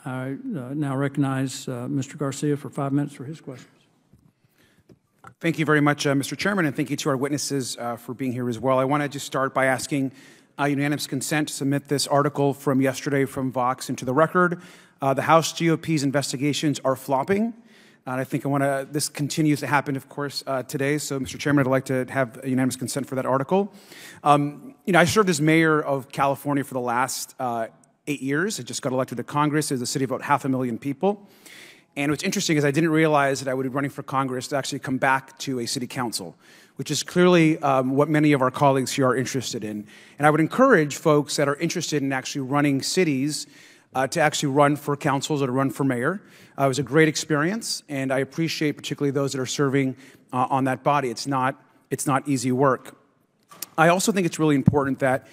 I now recognize Mr. Garcia for 5 minutes for his questions. Thank you very much, Mr. Chairman, and thank you to our witnesses for being here as well. I want to just start by asking unanimous consent to submit this article from yesterday from Vox into the record. The House GOP's investigations are flopping. And I think this continues to happen, of course, today. So, Mr. Chairman, I'd like to have unanimous consent for that article. I served as mayor of California for the last 8 years. I just got elected to Congress. It's a city of about 500,000 people. And what's interesting is I didn't realize that I would be running for Congress to actually come back to a city council, which is clearly what many of our colleagues here are interested in. And I would encourage folks that are interested in actually running cities to actually run for councils or to run for mayor. It was a great experience, and I appreciate particularly those that are serving on that body. It's not easy work. I also think it's really important that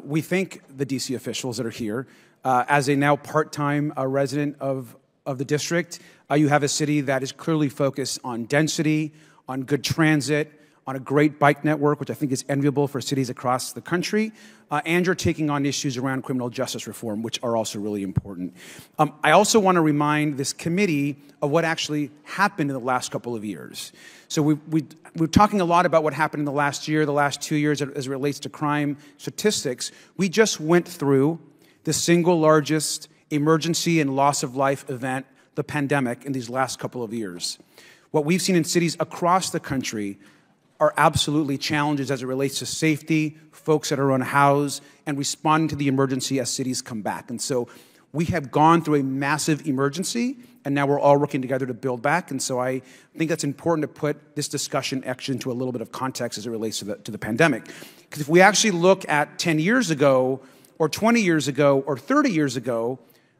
we thank the DC officials that are here. As a now part-time resident of the district, you have a city that is clearly focused on density, on good transit, on a great bike network, which I think is enviable for cities across the country, and you're taking on issues around criminal justice reform, which are also really important. I also want to remind this committee of what actually happened in the last couple of years. So we're talking a lot about what happened in the last year, the last 2 years as it relates to crime statistics. We just went through the single largest emergency and loss of life event, the pandemic, in these last couple of years. What we've seen in cities across the country are absolutely challenges as it relates to safety, folks that are unhoused, and responding to the emergency as cities come back. And so we have gone through a massive emergency, and now we're all working together to build back. And so I think that's important to put this discussion actually into a little bit of context as it relates to the pandemic. Because if we actually look at 10 years ago, or 20 years ago, or 30 years ago,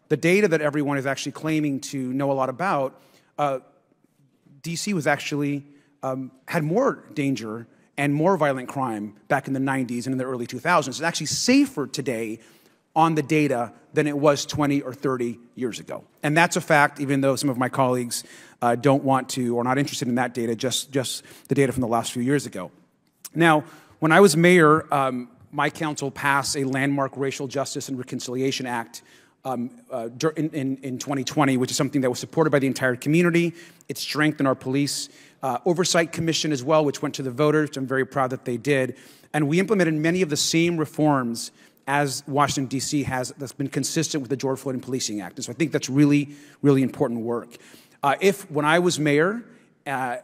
the data that everyone is actually claiming to know a lot about, DC was actually had more danger and more violent crime back in the 90s and in the early 2000s. It's actually safer today on the data than it was 20 or 30 years ago. And that's a fact, even though some of my colleagues don't want to or not interested in that data, just the data from the last few years ago. Now, when I was mayor, my council passed a landmark Racial Justice and Reconciliation Act in 2020, which is something that was supported by the entire community. It strengthened our police oversight commission as well, which went to the voters, which I'm very proud that they did. And we implemented many of the same reforms as Washington, D.C. has that's been consistent with the George Floyd and Policing Act. And so I think that's really, really important work. When I was mayor, I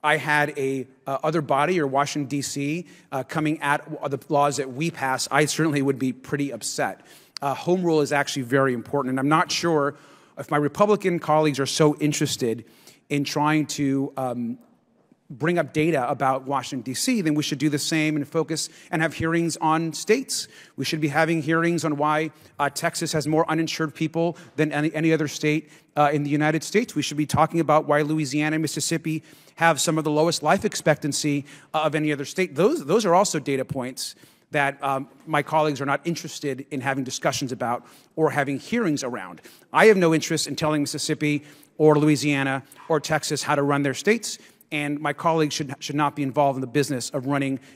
had a other body or Washington, D.C. Coming at the laws that we pass, I certainly would be pretty upset. Home rule is actually very important, and I'm not sure if my Republican colleagues are so interested in trying to bring up data about Washington, D.C., then we should do the same and focus and have hearings on states. We should be having hearings on why Texas has more uninsured people than any other state in the United States. We should be talking about why Louisiana and Mississippi have some of the lowest life expectancy of any other state. Those are also data points that my colleagues are not interested in having discussions about or having hearings around. I have no interest in telling Mississippi or Louisiana or Texas how to run their states, and my colleagues should not be involved in the business of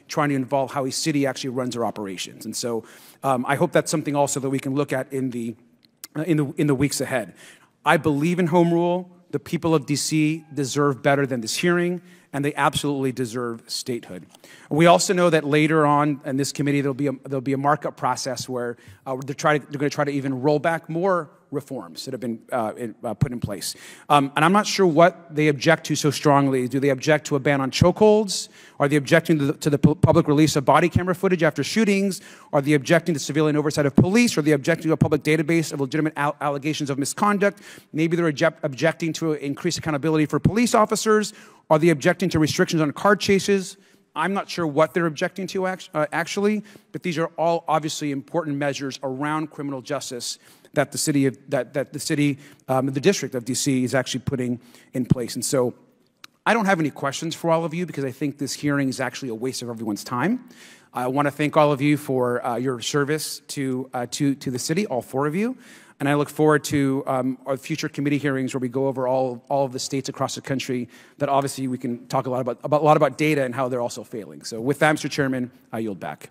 trying to involve how a city actually runs their operations. And so I hope that's something also that we can look at in the weeks ahead. I believe in home rule. The people of D.C. deserve better than this hearing, and they absolutely deserve statehood. We also know that later on in this committee there'll be a markup process where they're going to try to even roll back more reforms that have been put in place. And I'm not sure what they object to so strongly. Do they object to a ban on chokeholds? Are they objecting to the public release of body camera footage after shootings? Are they objecting to civilian oversight of police? Are they objecting to a public database of legitimate allegations of misconduct? Maybe they're objecting to increased accountability for police officers. Are they objecting to restrictions on car chases? I'm not sure what they're objecting to actually, but these are all obviously important measures around criminal justice that the district of D.C. is actually putting in place. And so I don't have any questions for all of you because I think this hearing is actually a waste of everyone's time. I want to thank all of you for your service to the city, all four of you. And I look forward to our future committee hearings where we go over all of the states across the country that obviously we can talk a lot about data and how they're also failing. So with that, Mr. Chairman, I yield back.